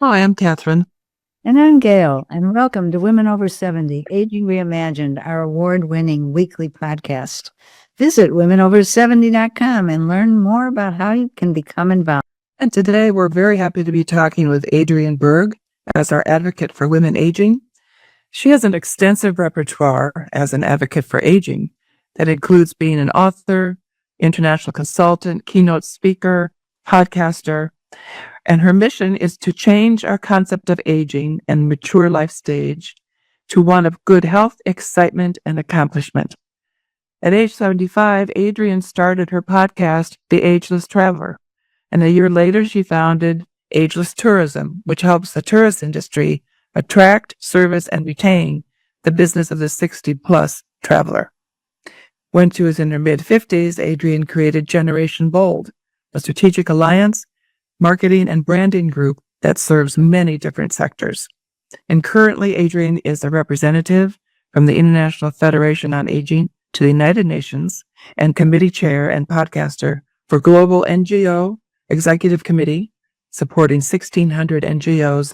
Hi, I'm Catherine. And I'm Gail, and welcome to Women Over 70, Aging Reimagined, our award-winning weekly podcast. Visit womenover70.com and learn more about how you can become involved. And today we're very happy to be talking with Adriane Berg as our advocate for women aging. She has an extensive repertoire as an advocate for aging that includes being an author, international consultant, keynote speaker, podcaster, and her mission is to change our concept of aging and mature life stage to one of good health, excitement, and accomplishment. At age 75, Adriane started her podcast, The Ageless Traveler, and a year later she founded Ageless Tourism, which helps the tourist industry attract, service, and retain the business of the 60-plus traveler. When she was in her mid-50s, Adriane created Generation Bold, a strategic alliance, marketing, and branding group that serves many different sectors. And currently, Adriane is a representative from the International Federation on Aging to the United Nations and committee chair and podcaster for Global NGO Executive Committee, supporting 1,600 NGOs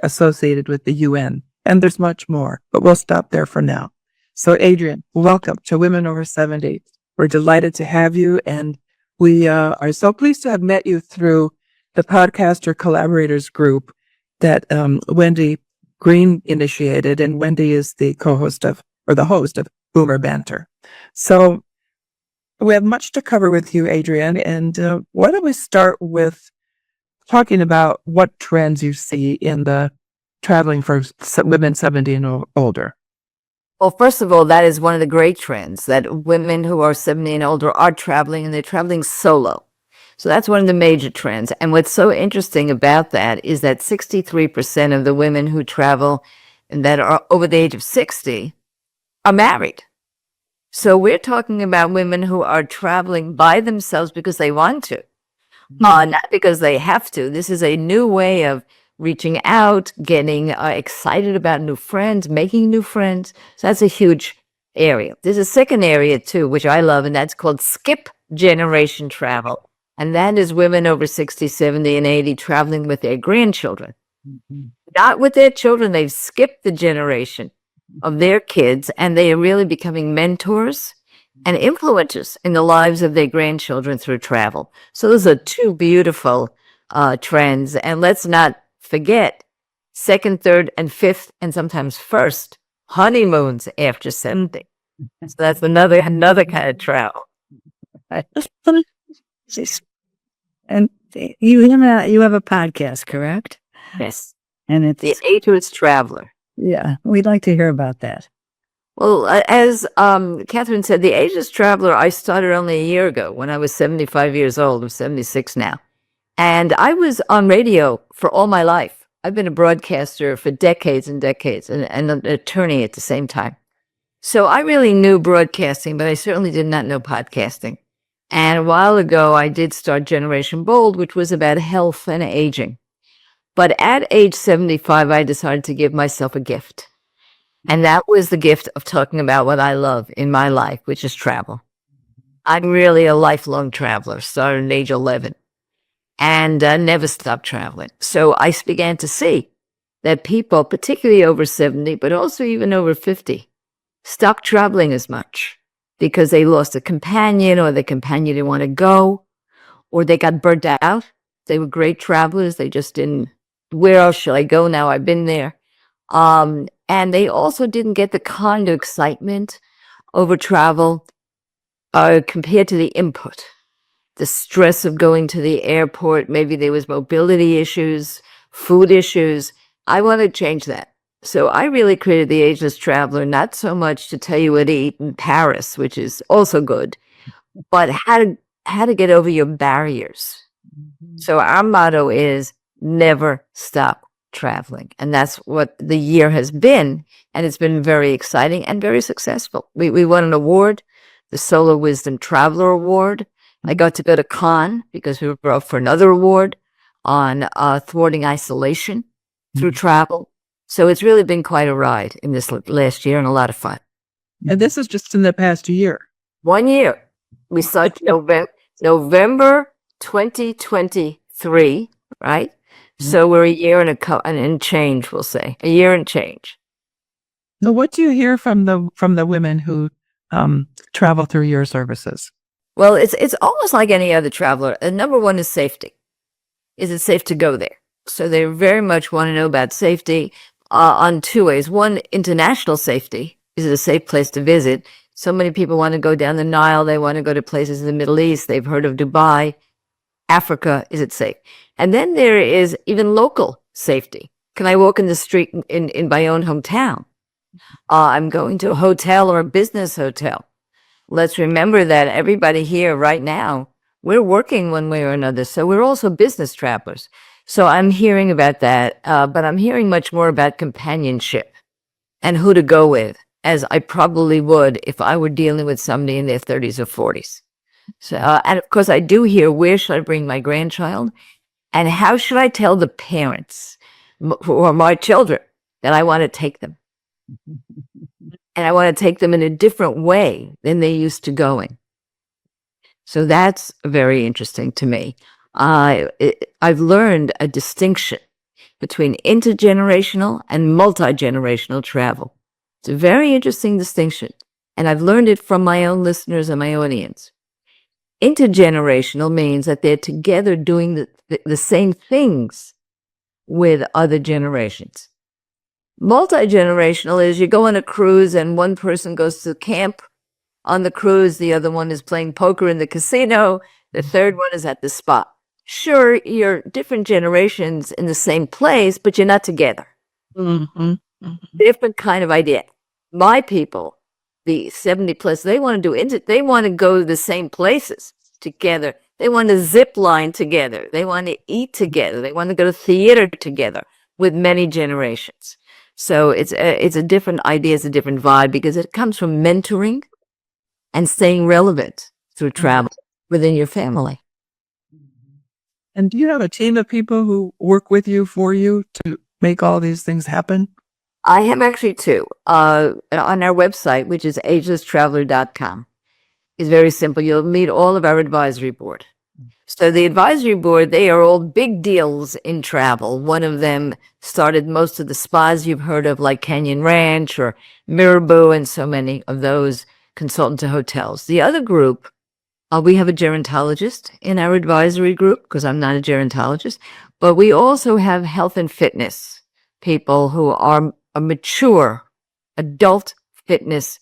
associated with the UN. And there's much more, but we'll stop there for now. So Adriane, welcome to Women Over 70. We're delighted to have you, and we are so pleased to have met you through the Podcaster Collaborators Group that Wendy Green initiated, and Wendy is the co-host of, or the host of, Boomer Banter. So we have much to cover with you, Adriane, and why don't we start with talking about what trends you see in the traveling for women 70 and older? Well, first of all, that is one of the great trends, that women who are 70 and older are traveling, and they're traveling solo. So that's one of the major trends. And what's so interesting about that is that 63% of the women who travel and that are over the age of 60 are married. So we're talking about women who are traveling by themselves because they want to, not because they have to. This is a new way of reaching out, getting excited about new friends, making new friends. So that's a huge area. There's a second area too, which I love, and that's called skip generation travel. And that is women over 60, 70, and 80 traveling with their grandchildren. Not with their children. They've skipped the generation of their kids, and they are really becoming mentors and influencers in the lives of their grandchildren through travel. So those are two beautiful trends. And let's not forget second, third, and fifth, and sometimes first honeymoons after 70. So that's another kind of travel. And you have a podcast, correct? Yes. And it's The Ageless Traveler. Yeah, we'd like to hear about that. Well, as Catherine said, the Ageless Traveler, I started only a year ago when I was 75 years old. I'm 76 now. And I was on radio for all my life. I've been a broadcaster for decades and decades, and an attorney at the same time. So I really knew broadcasting, but I certainly did not know podcasting. And a while ago, I did start Generation Bold, which was about health and aging. But at age 75, I decided to give myself a gift. And that was the gift of talking about what I love in my life, which is travel. I'm really a lifelong traveler, started at age 11, and never stopped traveling. So I began to see that people, particularly over 70, but also even over 50, stopped traveling as much because they lost a companion, or the companion didn't want to go, or they got burnt out. They were great travelers. They just didn't, where else shall I go now? I've been there. And they also didn't get the kind of excitement over travel compared to the input. The stress of going to the airport, maybe there was mobility issues, food issues. I want to change that. So I really created the Ageless Traveler, not so much to tell you what to eat in Paris, which is also good, but how to get over your barriers. So our motto is never stop traveling. And that's what the year has been. And it's been very exciting and very successful. We won an award, the Solar Wisdom Traveler Award. I got to go to Cannes because we were up for another award on thwarting isolation through travel. So it's really been quite a ride in this last year and a lot of fun. And this is just in the past year. 1 year. We started November 2023, right? So we're a year and change, we'll say. A year and change. So what do you hear from the women who travel through your services? Well, it's almost like any other traveler. Number one is safety. Is it safe to go there? So they very much want to know about safety on two ways. One, international safety. Is it a safe place to visit? So many people want to go down the Nile. They want to go to places in the Middle East. They've heard of Dubai, Africa. Is it safe? And then there is even local safety. Can I walk in the street in my own hometown? I'm going to a hotel or a business hotel. Let's remember that everybody here right now, we're working one way or another. So we're also business travelers. So I'm hearing about that, but I'm hearing much more about companionship and who to go with, as I probably would if I were dealing with somebody in their 30s or 40s. So, and of course, I do hear, where should I bring my grandchild? And how should I tell the parents who are my children that I want to take them? And I want to take them in a different way than they used to going. So that's very interesting to me. I've learned a distinction between intergenerational and multi-generational travel. It's a very interesting distinction, and I've learned it from my own listeners and my audience. Intergenerational means that they're together doing the same things with other generations. Multi-generational is you go on a cruise and one person goes to camp on the cruise, the other one is playing poker in the casino, the third one is at the spa. Sure, you're different generations in the same place, but you're not together. Mm-hmm. Mm-hmm. Different kind of idea. My people, the 70 plus, they want to go to the same places together. They want to zip line together. They want to eat together. They want to go to theater together with many generations. So it's a different idea, it's a different vibe, because it comes from mentoring and staying relevant through travel within your family. And do you have a team of people who work with you, for you, to make all these things happen? I have actually two. On our website, which is agelesstraveler.com, is very simple. You'll meet all of our advisory board. So the advisory board, they are all big deals in travel. One of them started most of the spas you've heard of, like Canyon Ranch or Mirabeau, and so many of those consultant to hotels. The other group, we have a gerontologist in our advisory group, because I'm not a gerontologist, but we also have health and fitness people who are mature adult fitness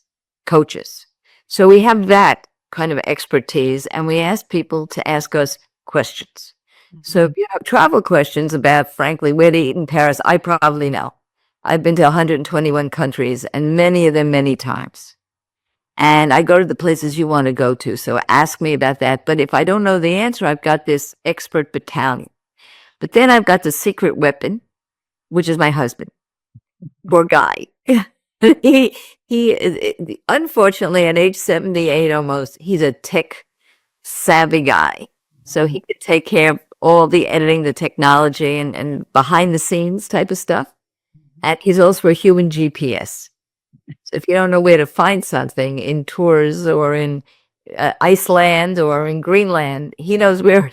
coaches. So we have that kind of expertise, and we ask people to ask us questions. So if you have travel questions about, frankly, where to eat in Paris, I probably know. I've been to 121 countries, and many of them many times. And I go to the places you want to go to, so ask me about that. But if I don't know the answer, I've got this expert battalion. But then I've got the secret weapon, which is my husband. Poor guy. He unfortunately, at age 78 almost, he's a tech savvy guy. So he could take care of all the editing, the technology, and behind the scenes type of stuff. And he's also a human GPS. So if you don't know where to find something in tours or in Iceland or in Greenland, he knows where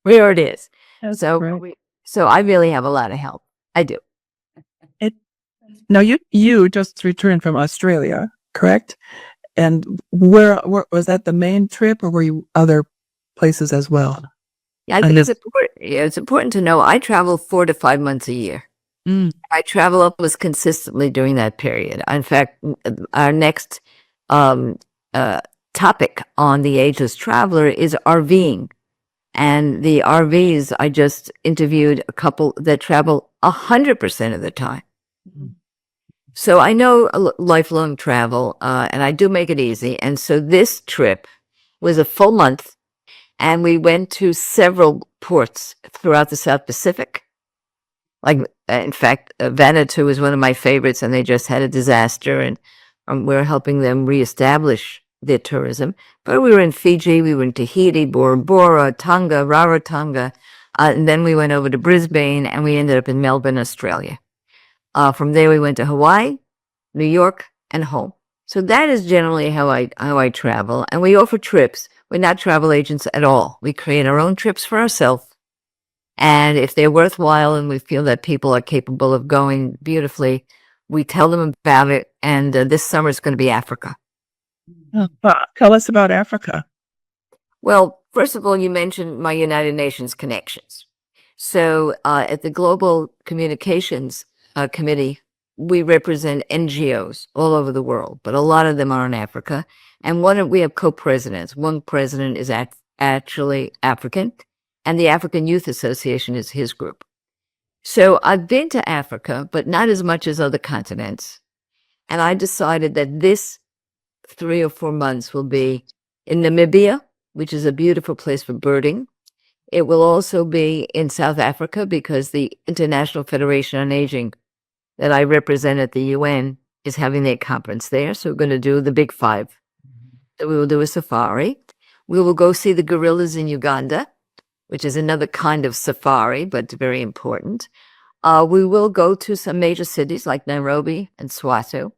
it is. That's So great. so I really have a lot of help. I do. Now, you just returned from Australia, correct? And where was that the main trip, or were you other places as well? Yeah, I think it's important to know I travel 4 to 5 months a year. I travel almost consistently during that period. In fact, our next topic on the Ageless Traveler is RVing. And the RVs, I just interviewed a couple that travel 100% of the time. So I know lifelong travel, and I do make it easy. And so this trip was a full month, and we went to several ports throughout the South Pacific. Like, in fact, Vanuatu was one of my favorites, and they just had a disaster, and we're helping them reestablish their tourism. But we were in Fiji, we were in Tahiti, Bora Bora, Tonga, Rarotonga, and then we went over to Brisbane, and we ended up in Melbourne, Australia. From there, we went to Hawaii, New York, and home. So that is generally how I travel. And we offer trips. We're not travel agents at all. We create our own trips for ourselves, And if they're worthwhile and we feel that people are capable of going beautifully, we tell them about it. And this summer is going to be Africa. Tell us about Africa. Well, first of all, you mentioned my United Nations connections. So at the Global Communications Committee, we represent NGOs all over the world, but a lot of them are in Africa. And we have co-presidents. One president is actually African, and the African Youth Association is his group. So I've been to Africa, but not as much as other continents. And I decided that this 3 or 4 months will be in Namibia, which is a beautiful place for birding. It will also be in South Africa because the International Federation on Aging that I represent at the UN is having their conference there. So we're going to do the Big Five. So we will do a safari. We will go see the gorillas in Uganda, which is another kind of safari, but very important. We will go to some major cities like Nairobi and Soweto,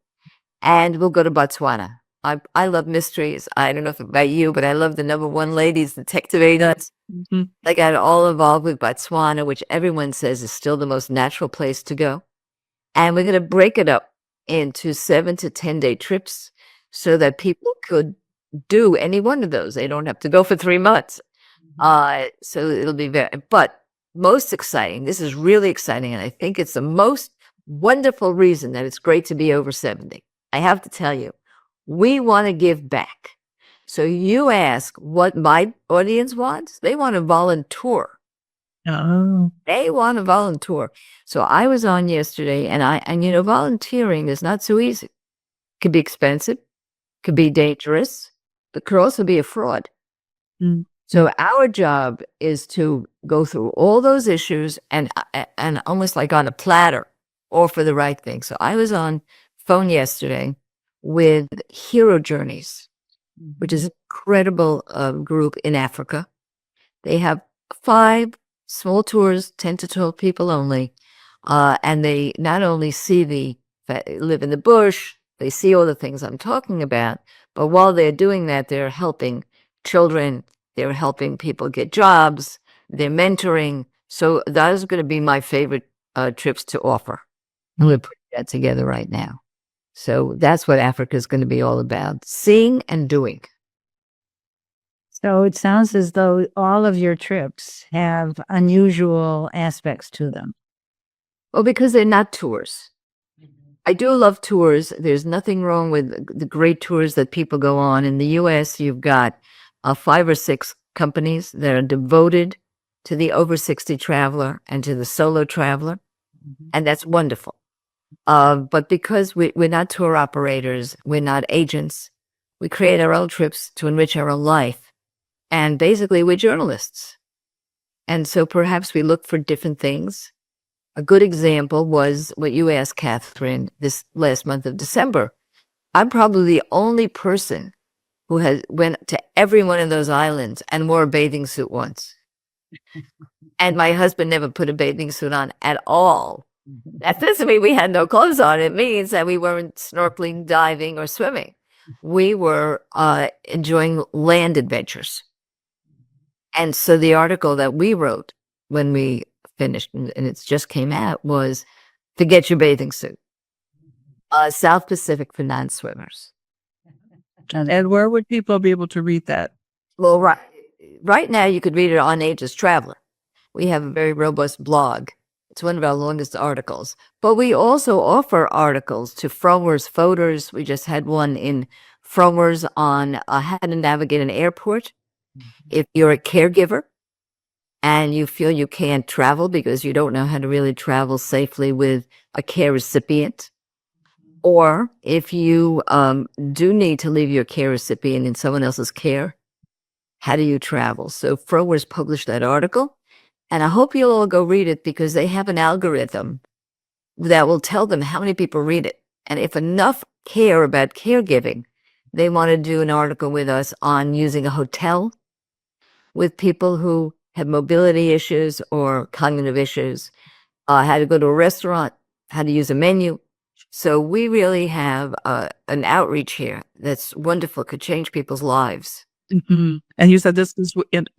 and we'll go to Botswana. I love mysteries. I don't know if about you, but I love the number one ladies, Detective Anuts. Mm-hmm. They got all involved with Botswana, which everyone says is still the most natural place to go. And we're going to break it up into 7 to 10-day trips so that people could do any one of those. They don't have to go for 3 months. So it'll be but most exciting, this is really exciting, and I think it's the most wonderful reason that it's great to be over 70. I have to tell you, we want to give back. So you ask what my audience wants. They want to volunteer. Oh. They want to volunteer. So I was on yesterday, and you know, volunteering is not so easy. Could be expensive, could be dangerous, but could also be a fraud. Mm. So our job is to go through all those issues and almost like on a platter, offer the right thing. So I was on phone yesterday with Hero Journeys, which is an incredible group in Africa. They have 5 small tours, 10 to 12 people only. And they not only live in the bush, they see all the things I'm talking about, but while they're doing that, they're helping children, they're helping people get jobs, they're mentoring. So that is going to be my favorite trips to offer. And we're putting that together right now. So that's what Africa is going to be all about, seeing and doing. So it sounds as though all of your trips have unusual aspects to them. Well, because they're not tours. I do love tours. There's nothing wrong with the great tours that people go on. In the U.S., you've got 5 or 6 companies that are devoted to the over 60 traveler and to the solo traveler. And that's wonderful. But because we're not tour operators, we're not agents, we create our own trips to enrich our own life. And basically, we're journalists. And so perhaps we look for different things. A good example was what you asked, Catherine, this last month of December. I'm probably the only person who has went to every one of those islands and wore a bathing suit once. And my husband never put a bathing suit on at all. That doesn't mean we had no clothes on. It means that we weren't snorkeling, diving, or swimming. We were enjoying land adventures. And so the article that we wrote when we finished, and it just came out, was forget your bathing suit. South Pacific for non-swimmers. And where would people be able to read that? Well, right now you could read it on Ageless Traveler. We have a very robust blog. It's one of our longest articles. But we also offer articles to Fromers Photos. We just had one in Fromers on how to navigate an airport. If you're a caregiver and you feel you can't travel because you don't know how to really travel safely with a care recipient, or if you do need to leave your care recipient in someone else's care, how do you travel? So Fromers published that article, and I hope you'll all go read it because they have an algorithm that will tell them how many people read it. And if enough care about caregiving, they want to do an article with us on using a hotel with people who have mobility issues or cognitive issues, how to go to a restaurant, how to use a menu. So we really have an outreach here that's wonderful, could change people's lives. Mm-hmm. And you said this is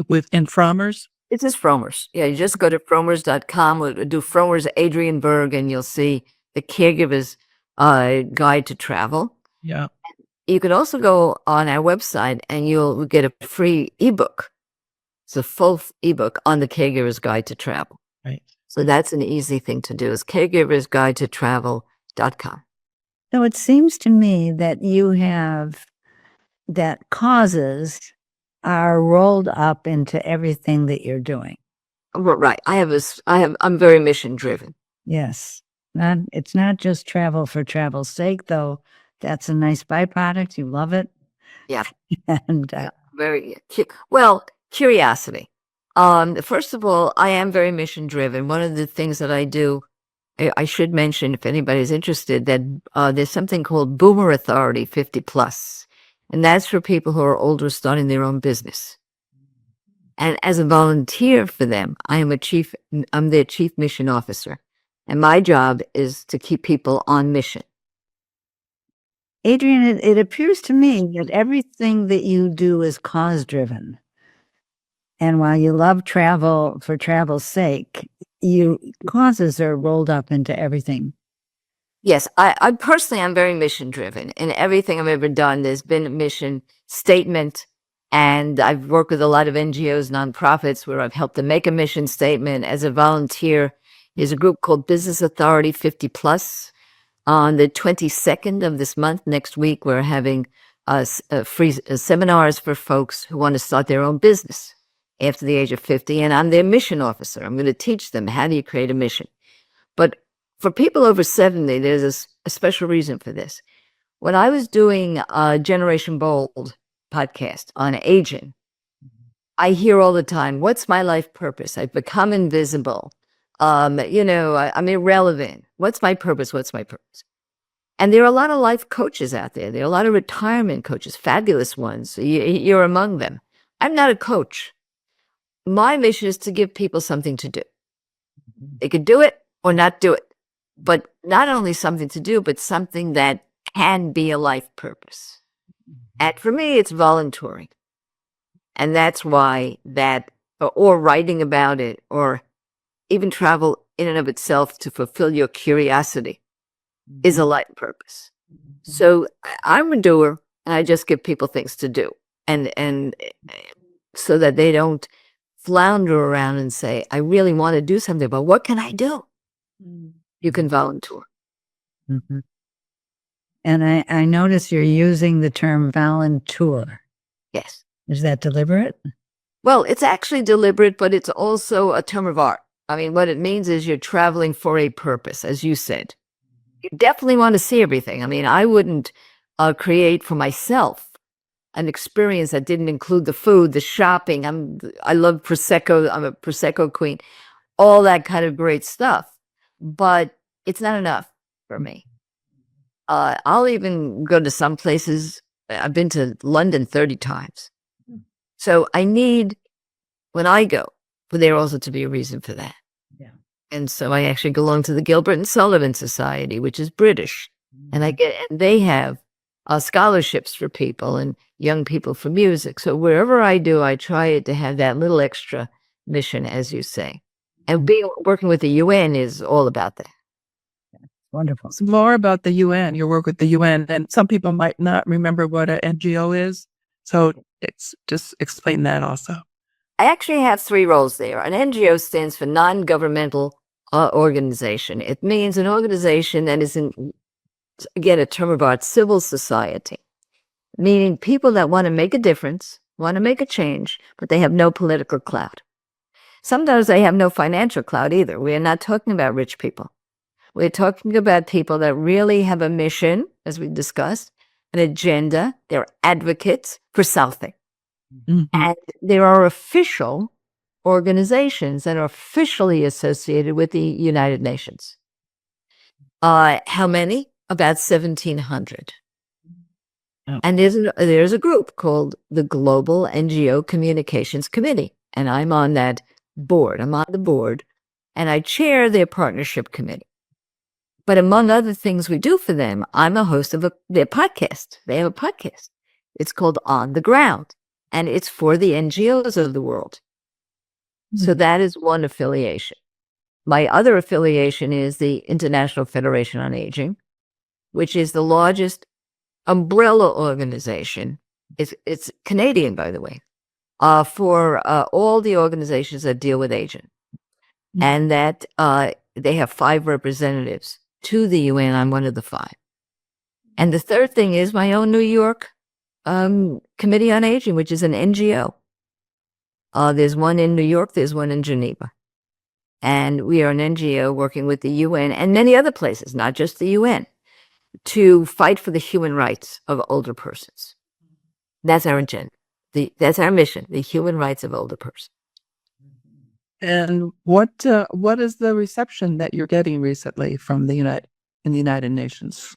within Fromers? It's just Fromers. Yeah, you just go to fromers.com or do Fromers Adriane Berg, and you'll see the caregiver's guide to travel. Yeah. You can also go on our website and you'll get a free ebook. It's a full ebook on the caregiver's guide to travel. Right. So that's an easy thing to do is caregiversguidetotravel.com. So it seems to me that you have that causes are rolled up into everything that you're doing. Right. I'm very mission driven. Yes. It's not just travel for travel's sake, though. That's a nice byproduct. You love it. Yeah. And Curiosity. First of all, I am very mission driven. One of the things that I do, I should mention if anybody's interested, that there's something called Boomer Authority 50 plus, and that's for people who are older starting their own business. And as a volunteer for them, I'm their chief mission officer, and my job is to keep people on mission. Adriane, it appears to me that everything that you do is cause driven. And while you love travel for travel's sake, causes are rolled up into everything. Yes, I personally am very mission driven. In everything I've ever done, there's been a mission statement. And I've worked with a lot of NGOs, nonprofits, where I've helped them make a mission statement. As a volunteer, there's a group called Business Authority 50 plus. On the 22nd of this month, next week, we're having free seminars for folks who want to start their own business after the age of 50. And I'm their mission officer. I'm going to teach them how do you create a mission. But for people over 70, there's a special reason for this. When I was doing Generation Bold podcast on aging, I hear all the time, what's my life purpose? I've become invisible. I'm irrelevant. What's my purpose? What's my purpose? And there are a lot of life coaches out there. There are a lot of retirement coaches, fabulous ones. You're among them. I'm not a coach. My mission is to give people something to do. They could do it or not do it, but not only something to do, but something that can be a life purpose. And for me, it's volunteering. And that's why or writing about it, or even travel in and of itself to fulfill your curiosity is a life purpose. So I'm a doer, and I just give people things to do. And so that they don't flounder around and say, I really want to do something, but what can I do? You can volunteer. Mm-hmm. And I notice you're using the term volunteer. Yes. Is that deliberate? Well, it's actually deliberate, but it's also a term of art. I mean, what it means is you're traveling for a purpose, as you said. You definitely want to see everything. I mean, I wouldn't create for myself an experience that didn't include the food, the shopping. I love Prosecco. I'm a Prosecco queen. All that kind of great stuff. But it's not enough for me. I'll even go to some places. I've been to London 30 times. So I need, when I go, for there also to be a reason for that. Yeah. And so I actually belong to the Gilbert and Sullivan Society, which is British. And they have scholarships for people and young people for music. So wherever I do, I try to have that little extra mission, as you say. And working with the UN is all about that. Wonderful. It's more about the UN, your work with the UN, and some people might not remember what an NGO is. So it's just explain that also. I actually have 3 roles there. An NGO stands for non-governmental organization. It means an organization that is, again, a term of art, civil society, meaning people that want to make a difference, want to make a change, but they have no political clout. Sometimes they have no financial clout either. We are not talking about rich people. We're talking about people that really have a mission, as we discussed, an agenda. They're advocates for something. Mm-hmm. And there are official organizations that are officially associated with the United Nations. How many? About 1,700. Oh. And there's a group called the Global NGO Communications Committee, and I'm on that board. I'm on the board, and I chair their partnership committee. But among other things we do for them, I'm a host of their podcast. They have a podcast. It's called On the Ground, and it's for the NGOs of the world. So that is one affiliation. My other affiliation is the International Federation on Aging, which is the largest umbrella organization. It's Canadian, by the way, for all the organizations that deal with aging. And that they have 5 representatives to the UN. I'm one of the 5. And the third thing is my own New York Committee on Aging, which is an NGO. There's one in New York, there's one in Geneva. And we are an NGO working with the UN and many other places, not just the UN, to fight for the human rights of older persons. That's our agenda. That's our mission, the human rights of older persons. And what is the reception that you're getting recently from the United Nations?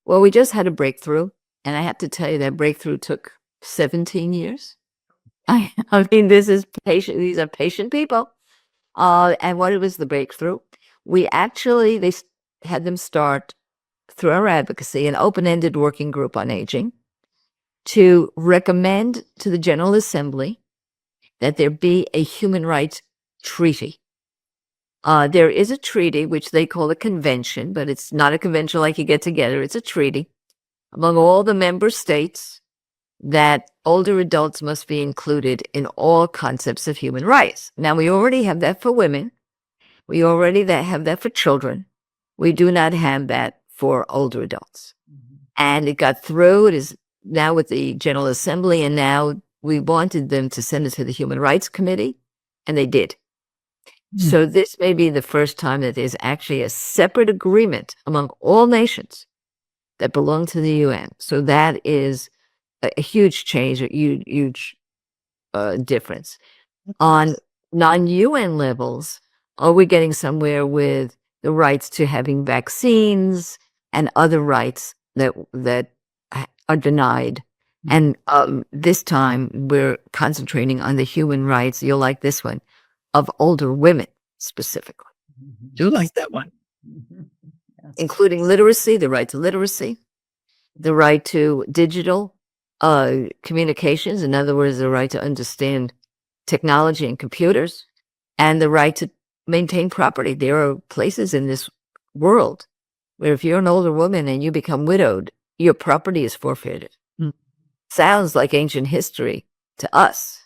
Well, we just had a breakthrough, and I have to tell you that breakthrough took 17 years. I mean, these are patient people. And what was the breakthrough? They had them start through our advocacy, an open-ended working group on aging to recommend to the General Assembly that there be a human rights treaty. There is a treaty, which they call a convention, but it's not a convention like you get together. It's a treaty among all the member states that older adults must be included in all concepts of human rights. Now, we already have that for women. We already have that for children. We do not have that for older adults. And it got through. It is now with the General Assembly, and now we wanted them to send it to the Human Rights Committee, and they did. So this may be the first time that there's actually a separate agreement among all nations that belong to the UN. So that is a huge change, a huge difference. On non-UN levels, are we getting somewhere with the rights to having vaccines and other rights that are denied? And this time we're concentrating on the human rights, you'll like this one, of older women specifically. Do like that one. Including literacy, the right to literacy, the right to digital communications, in other words, the right to understand technology and computers, and the right to maintain property. There are places in this world where if you're an older woman and you become widowed, your property is forfeited. Sounds like ancient history to us,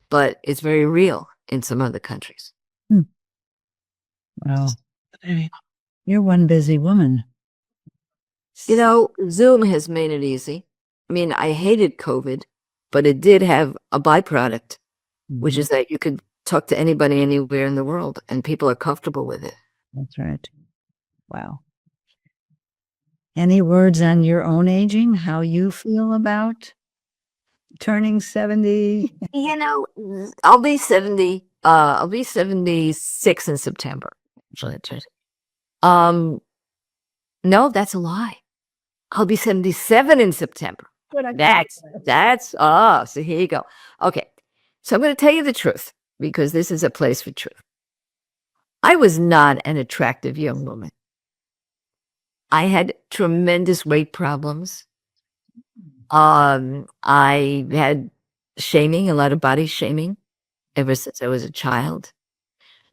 but it's very real in some other countries. Wow. You're one busy woman. You know, Zoom has made it easy. I mean, I hated COVID, but it did have a byproduct, which is that you could talk to anybody anywhere in the world and people are comfortable with it. That's right. Wow. Any words on your own aging? How you feel about turning 70? You know, I'll be 70. I'll be 76 in September. No, that's a lie. I'll be 77 in September. So here you go. Okay. So I'm going to tell you the truth because this is a place for truth. I was not an attractive young woman. I had tremendous weight problems. I had shaming, a lot of body shaming ever since I was a child.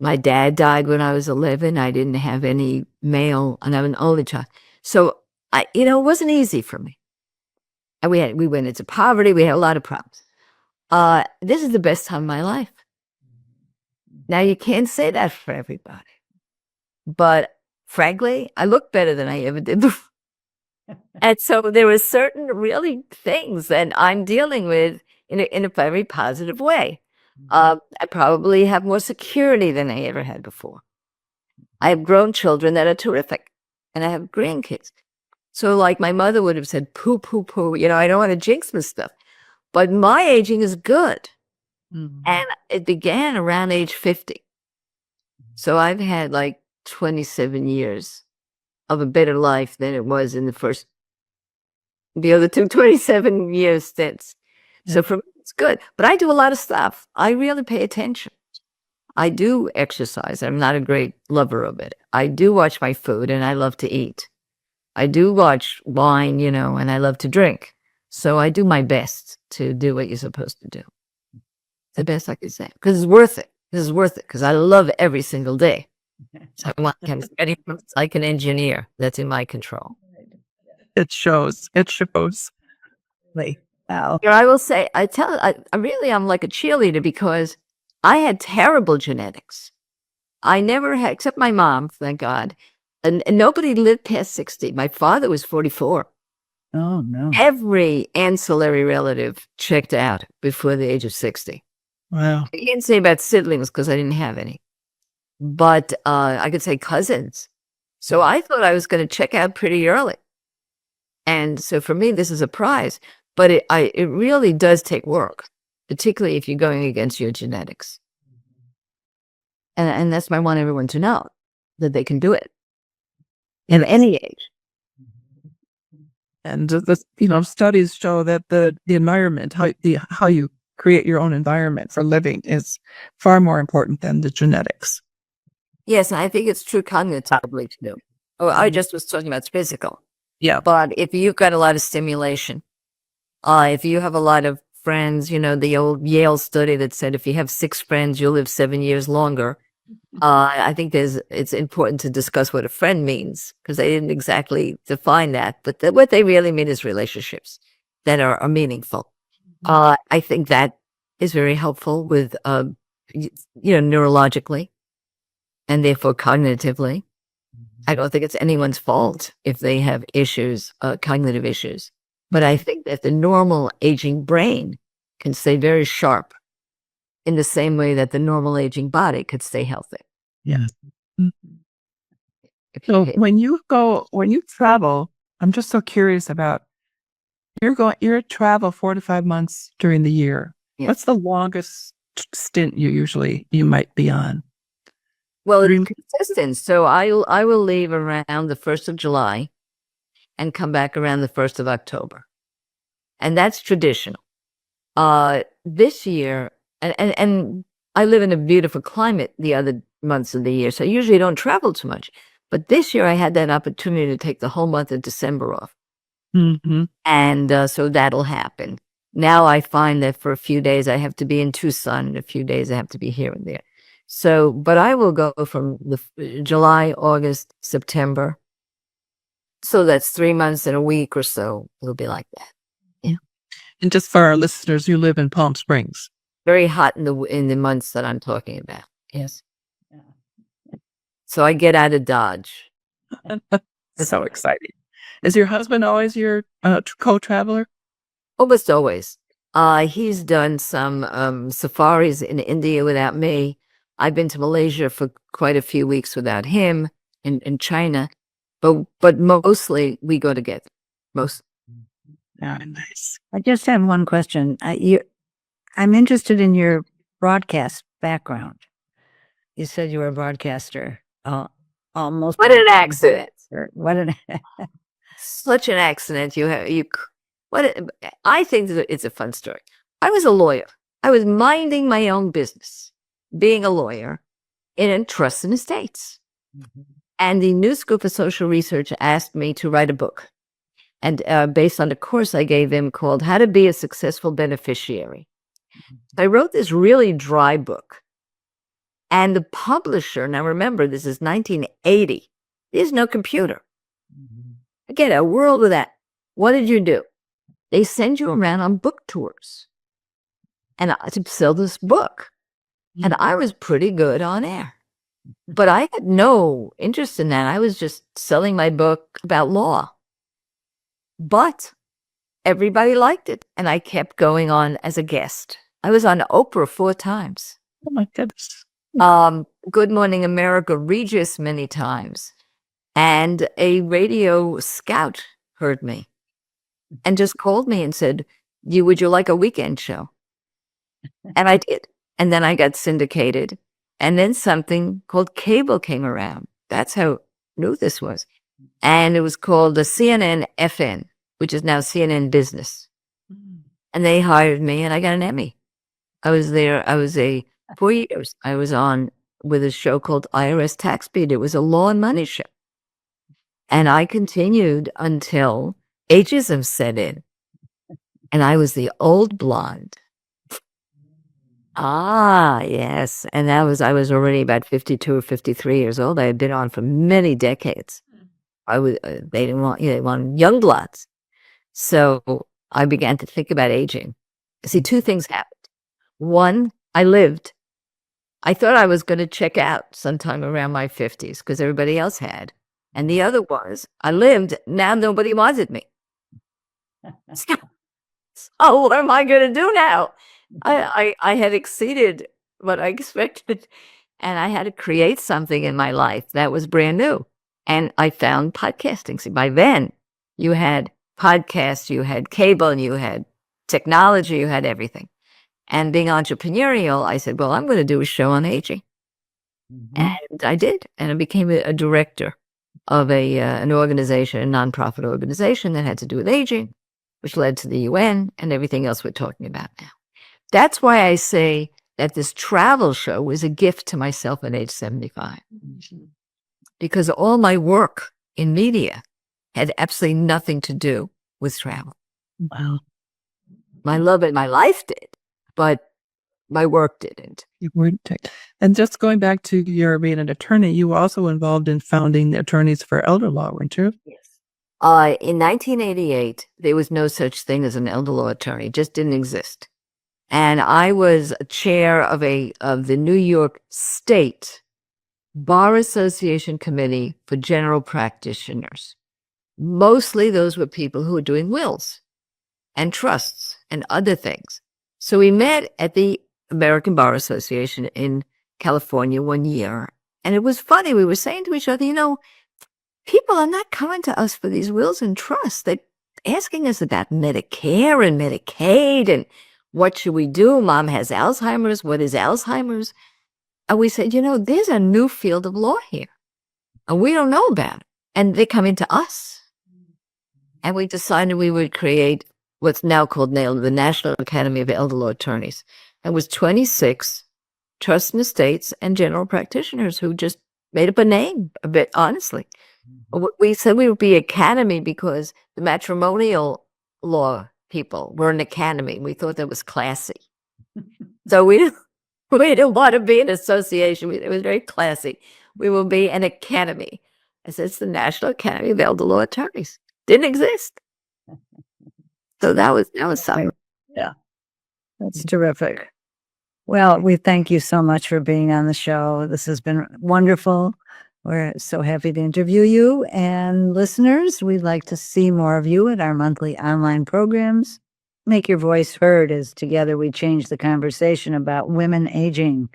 My dad died when I was 11. I didn't have any male, and I'm an only child. So it wasn't easy for me. And we went into poverty. We had a lot of problems. This is the best time of my life. Now, you can't say that for everybody. But frankly, I look better than I ever did before. And so there were certain really things that I'm dealing with in a very positive way. I probably have more security than I ever had before. I have grown children that are terrific, and I have grandkids. So like my mother would have said, poo, poo, poo, I don't want to jinx my stuff. But my aging is good. And it began around age 50. So I've had like 27 years of a better life than it was in the other 27 years since. So for me, it's good. But I do a lot of stuff. I really pay attention. I do exercise. I'm not a great lover of it. I do watch my food, and I love to eat. I do watch wine, and I love to drink. So I do my best to do what you're supposed to do. The best I can say, because it's worth it. This is worth it because I love every single day. So I want like an engineer that's in my control. It shows. It shows. Wow. Here, I will say, I'm like a cheerleader because I had terrible genetics. I never had, except my mom, thank God. And nobody lived past 60. My father was 44. Oh, no. Every ancillary relative checked out before the age of 60. Wow. I can't say about siblings because I didn't have any. But I could say cousins. So I thought I was going to check out pretty early. And so for me, this is a prize. But it really does take work, particularly if you're going against your genetics. And that's why I want everyone to know that they can do it at any age. And studies show that the environment, how you create your own environment for living, is far more important than the genetics. Yes, and I think it's true cognitively too. Oh, I just was talking about physical. Yeah. But if you've got a lot of stimulation, if you have a lot of friends, the old Yale study that said if you have 6 friends, you'll live 7 years longer. I think it's important to discuss what a friend means because they didn't exactly define that, but what they really mean is relationships that are meaningful. I think that is very helpful with, neurologically and therefore cognitively. I don't think it's anyone's fault if they have issues, cognitive issues, but I think that the normal aging brain can stay very sharp in the same way that the normal aging body could stay healthy. Yeah. So when you travel, I'm just so curious about, you're travel 4 to 5 months during the year. Yeah. What's the longest stint you might be on? Well, it's consistent. So I will leave around the 1st of July and come back around the 1st of October. And that's traditional. This year, and I live in a beautiful climate the other months of the year, so I usually don't travel too much. But this year I had that opportunity to take the whole month of December off. Mm-hmm. And so that'll happen. Now I find that for a few days I have to be in Tucson, and a few days I have to be here and there. So, but I will go from the July, August, September. So that's 3 months and a week or so. It'll be like that. Yeah. And just for our listeners, you live in Palm Springs. Very hot in the months that I'm talking about. Yes. So I get out of Dodge. So exciting. Is your husband always your co-traveler? Almost always. He's done some safaris in India without me. I've been to Malaysia for quite a few weeks without him, in China, but mostly we go together. Most. Very nice. I just have one question. I'm interested in your broadcast background. You said you were a broadcaster. Almost. What an accident! What an Such an accident. I think that it's a fun story. I was a lawyer. I was minding my own business, being a lawyer in trusts and estates. Mm-hmm. And the New School for Social Research asked me to write a book. And based on a course I gave them called How to Be a Successful Beneficiary. Mm-hmm. I wrote this really dry book. And the publisher, now remember, this is 1980. There's no computer. Mm-hmm. Again, a world of that. What did you do? They send you around on book tours and to sell this book. Mm-hmm. And I was pretty good on air. But I had no interest in that. I was just selling my book about law. But everybody liked it. And I kept going on as a guest. I was on Oprah 4 times. Oh, my goodness. Good Morning America, Regis many times. And a radio scout heard me and just called me and said, would you like a weekend show? And I did. And then I got syndicated. And then something called cable came around. That's how new this was. And it was called the CNN FN, which is now CNN Business. And they hired me and I got an Emmy. I was there. I was 4 years. I was on with a show called IRS Tax Beat. It was a law and money show. And I continued until ageism set in. And I was the old blonde. Ah, yes. And I was already about 52 or 53 years old. I had been on for many decades. They didn't want, they wanted young bloods. So I began to think about aging. See, two things happened. One, I lived. I thought I was going to check out sometime around my 50s because everybody else had. And the other was, I lived. Now nobody wanted me. So what am I going to do now? I had exceeded what I expected, and I had to create something in my life that was brand new. And I found podcasting. See, by then, you had podcasts, you had cable, and you had technology, you had everything. And being entrepreneurial, I said, well, I'm going to do a show on aging. And I did. And I became a director of an organization, a nonprofit organization that had to do with aging, which led to the UN and everything else we're talking about now. That's why I say that this travel show was a gift to myself at age 75. Because all my work in media had absolutely nothing to do with travel. Wow. My love and my life did, but my work didn't. You weren't. And just going back to your being an attorney, you were also involved in founding the Attorneys for Elder Law, weren't you? Yes. In 1988, there was no such thing as an elder law attorney; it just didn't exist. And I was a chair of the New York State Bar Association Committee for General Practitioners. Mostly those were people who were doing wills and trusts and other things. So we met at the American Bar Association in California one year. And it was funny. We were saying to each other, people are not coming to us for these wills and trusts. They're asking us about Medicare and Medicaid and what should we do? Mom has Alzheimer's. What is Alzheimer's? And we said, there's a new field of law here. And we don't know about it. And they're coming to us. And we decided we would create what's now called NAIL, the National Academy of Elder Law Attorneys. It was 26 trusts and estates and general practitioners who just made up a name a bit, honestly. We said we would be academy because the matrimonial law people were an academy. We thought that was classy. So we didn't want to be an association. It was very classy. We will be an academy. I said, it's the National Academy of Elder Law Attorneys. Didn't exist. So that was something. Yeah. That's terrific. Well, we thank you so much for being on the show. This has been wonderful. We're so happy to interview you. And listeners, we'd like to see more of you at our monthly online programs. Make your voice heard as together we change the conversation about women aging.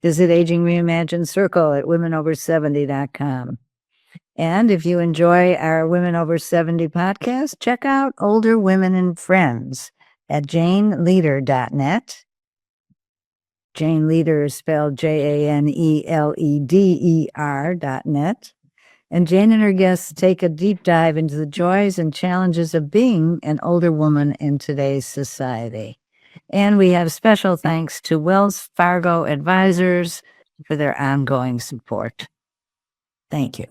Visit Aging Reimagined Circle at womenover70.com. And if you enjoy our Women Over 70 podcast, check out Older Women and Friends at janeleader.net. Jane Leader is spelled JANELEDER.net. And Jane and her guests take a deep dive into the joys and challenges of being an older woman in today's society. And we have special thanks to Wells Fargo Advisors for their ongoing support. Thank you.